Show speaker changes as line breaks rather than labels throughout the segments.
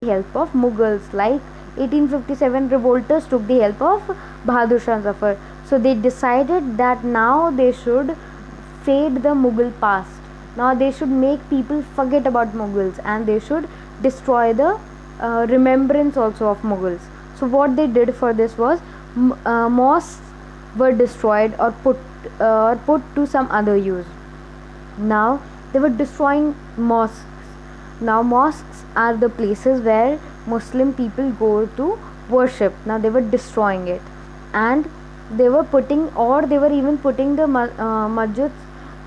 help of Mughals. Like 1857 revolters took the help of Bahadur Shah Zafar. So they decided that now they should fade the Mughal past. Now they should make people forget about Mughals, and they should destroy the remembrance also of Mughals. So what they did for this was mosques were destroyed or put to some other use. Now they were destroying mosques. Now mosques are the places where Muslim people go to worship. Now they were destroying it, and they were even putting the masjids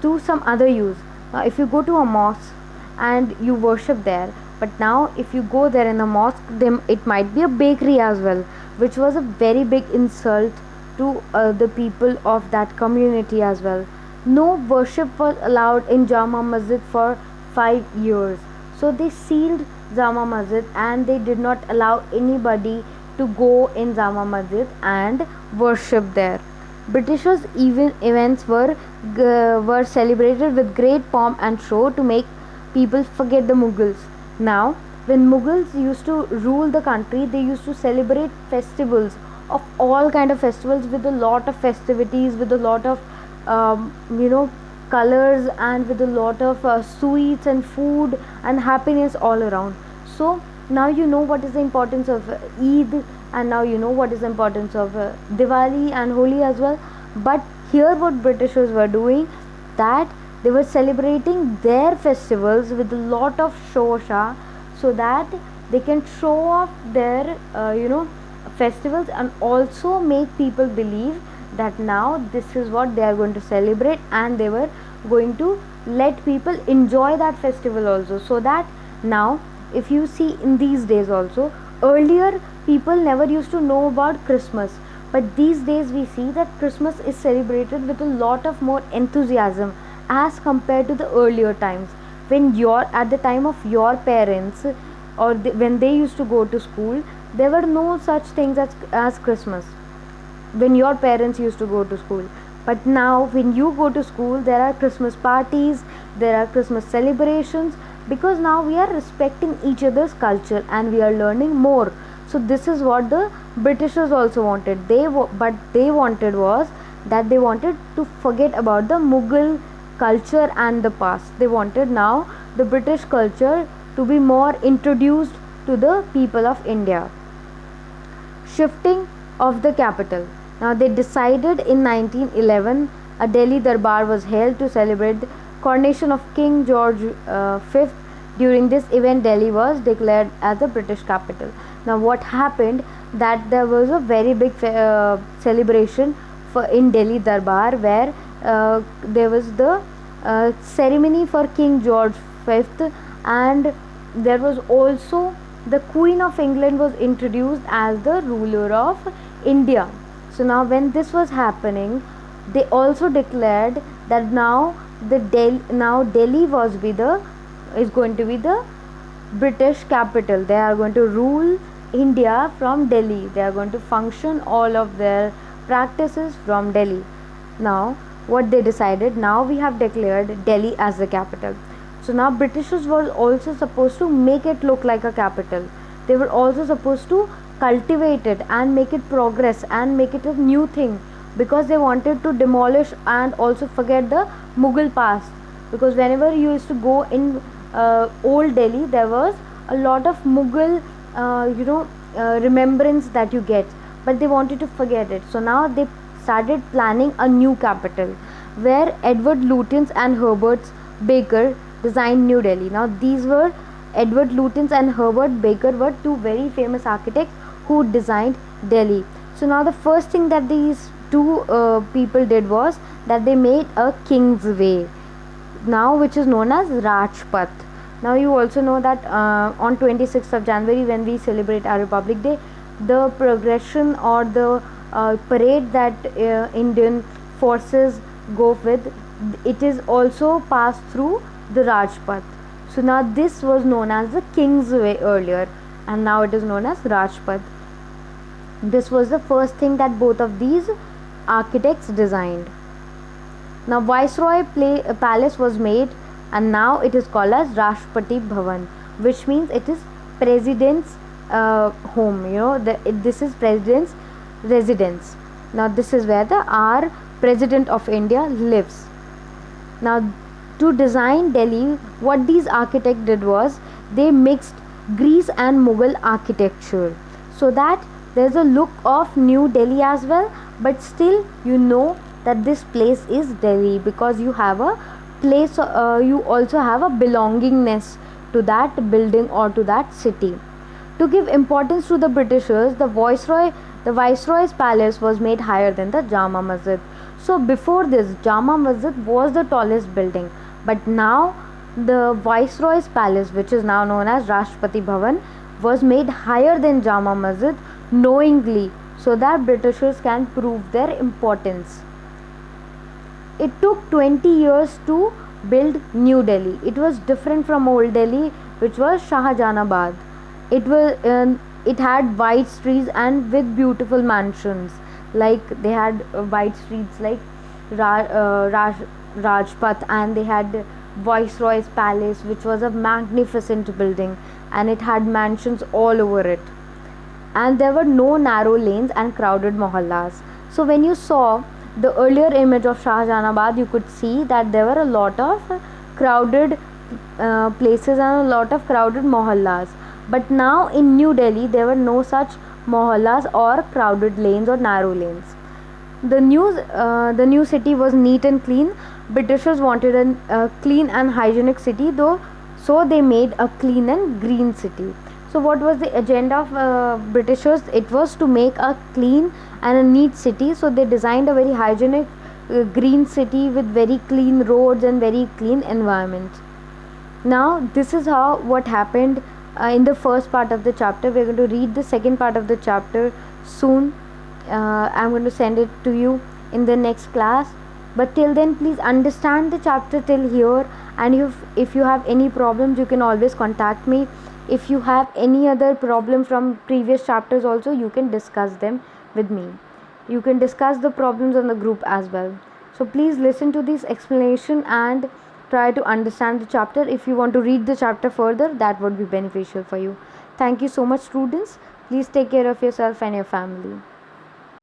to some other use. Now if you go to a mosque and you worship there, but now if you go there in a mosque, then it might be a bakery as well, which was a very big insult to the people of that community as well. No worship was allowed in Jama Masjid for 5 years. So they sealed Jama Masjid, and they did not allow anybody to go in Jama Masjid and worship there. Britishers events were celebrated with great pomp and show to make people forget the Mughals. Now, when Mughals used to rule the country, they used to celebrate festivals of all kind of festivals, with a lot of festivities, with a lot of colors, and with a lot of sweets and food and happiness all around. So now you know what is the importance of Eid, and now you know what is the importance of Diwali and Holi as well. But here what Britishers were doing, that they were celebrating their festivals with a lot of shosha, so that they can show off their festivals, and also make people believe that now this is what they are going to celebrate, and they were going to let people enjoy that festival also. So that now, if you see in these days also, earlier people never used to know about Christmas, but these days we see that Christmas is celebrated with a lot of more enthusiasm as compared to the earlier times, when at the time of your parents, or when they used to go to school, there were no such things as Christmas when your parents used to go to school. But now when you go to school, there are Christmas parties, there are Christmas celebrations, because now we are respecting each other's culture and we are learning more. So this is what the Britishers also wanted. But they wanted was that they wanted to forget about the Mughal culture and the past. They wanted now the British culture to be more introduced to the people of India. Shifting of the capital. Now they decided in 1911 a Delhi Darbar was held to celebrate the coronation of King George V. During this event, Delhi was declared as the British capital. Now what happened, that there was a very big celebration in Delhi Darbar, where there was the ceremony for King George V, and there was also the Queen of England was introduced as the ruler of India. So now when this was happening, they also declared that now Delhi is going to be the British capital. They are going to rule India from Delhi. They are going to function all of their practices from Delhi. Now what they decided, now we have declared Delhi as the capital. So now Britishers were also supposed to make it look like a capital. They were also supposed to cultivate it and make it progress and make it a new thing, because they wanted to demolish and also forget the Mughal past. Because whenever you used to go in old Delhi, there was a lot of Mughal remembrance that you get, but they wanted to forget it. So now they started planning a new capital, where Edward Lutyens and Herbert Baker designed New Delhi. Now these were Edward Lutyens and Herbert Baker were two very famous architects who designed Delhi. So now the first thing that these two people did was that they made a King's Way, now which is known as Rajpath. Now you also know that on 26th of January, when we celebrate our Republic Day, the progression or the parade that Indian forces go with, it is also passed through the Rajpath. So now this was known as the King's Way earlier, and now it is known as Rajpath. This was the first thing that both of these architects designed. Now Viceroy Palace was made, and now it is called as Rashtrapati Bhavan, which means it is president's home. This is president's residence. Now this is where the our president of India lives. Now, to design Delhi, what these architects did was they mixed Greece and Mughal architecture, so that there's a look of New Delhi as well, but still you know that this place is Delhi, because you have a place, you also have a belongingness to that building or to that city. To give importance to the Britishers, the Viceroy's palace was made higher than the Jama Masjid. So before this, Jama Masjid was the tallest building, but now the Viceroy's palace, which is now known as Rashtrapati Bhavan, was made higher than Jama Masjid knowingly, so that Britishers can prove their importance. It took 20 years to build New Delhi. It was different from Old Delhi, which was Shahjahanabad. It had wide streets and with beautiful mansions. Like they had wide streets like Rajpath, and they had Viceroy's Palace, which was a magnificent building, and it had mansions all over it. And there were no narrow lanes and crowded mohallas. So when you saw the earlier image of Shahjahanabad, you could see that there were a lot of crowded places and a lot of crowded mohallas. But now in New Delhi, there were no such mohallas or crowded lanes or narrow lanes. The new city was neat and clean. Britishers wanted a clean and hygienic city, though, so they made a clean and green city. So what was the agenda of Britishers? It was to make a clean and a neat city. So they designed a very hygienic green city with very clean roads and very clean environment. Now this is what happened in the first part of the chapter. We're going to read the second part of the chapter soon. I'm going to send it to you in the next class. But till then, please understand the chapter till here, and if you have any problems, you can always contact me. If you have any other problem from previous chapters also, you can discuss them with me. You can discuss the problems on the group as well. So please listen to this explanation and try to understand the chapter. If you want to read the chapter further, that would be beneficial for you. Thank you so much, students. Please take care of yourself and your family.